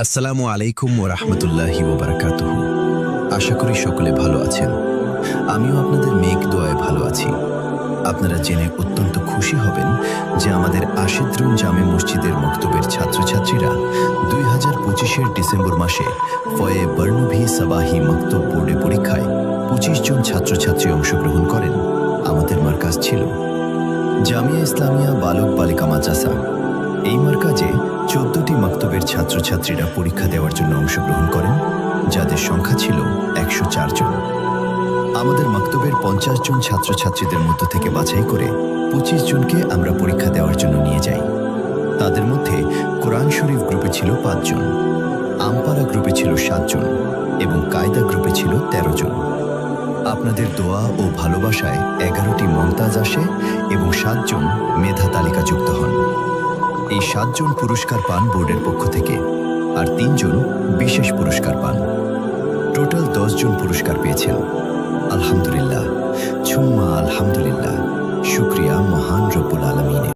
আসসালামু আলাইকুম ওয়া রাহমাতুল্লাহি ওয়া বারাকাতুহু। আশা করি সকলে ভালো আছেন। আমিও আপনাদের নেক দোয়ায় ভালো আছি। আপনারা জেনে অত্যন্ত খুশি হবেন যে আমাদের আশিদ্রুন জামে মসজিদের মক্তবের ছাত্রছাত্রীরা 2025-এর ডিসেম্বর মাসে ফয়ে বর্ণভি সাবাহি মক্তব বোর্ডে পরীক্ষায় 25 জন ছাত্রছাত্রী অংশগ্রহণ করেন। আমাদের মার্কাজ ছিল জামিয়া ইসলামিয়া বালক বালিকা মাদ্রাসা। এই মার্কাজে 14টি মক্তবের ছাত্রছাত্রীরা পরীক্ষা দেওয়ার জন্য অংশগ্রহণ করেন, যাদের সংখ্যা ছিল 104 জন। আমাদের মক্তবের 50 জন ছাত্রছাত্রীদের মধ্য থেকে বাছাই করে 25 জনকে আমরা পরীক্ষা দেওয়ার জন্য নিয়ে যাই। তাদের মধ্যে কোরআন শরীফ গ্রুপে ছিল 5 জন, আমপারা গ্রুপে ছিল 7 জন এবং কায়দা গ্রুপে ছিল 13 জন। আপনাদের দোয়া ও ভালোবাসায় 11টি মমতাজ আসে এবং 7 জন মেধা তালিকাযুক্ত হন। এই 7 জন পুরস্কার পান বোর্ডের পক্ষ থেকে, আর 3 জন বিশেষ পুরস্কার পান। টোটাল 10 জন পুরস্কার পেয়েছেন। আলহামদুলিল্লাহ, ছুম্মা আলহামদুলিল্লাহ, শুক্রিয়া মহান রব্বুল আলামিনের।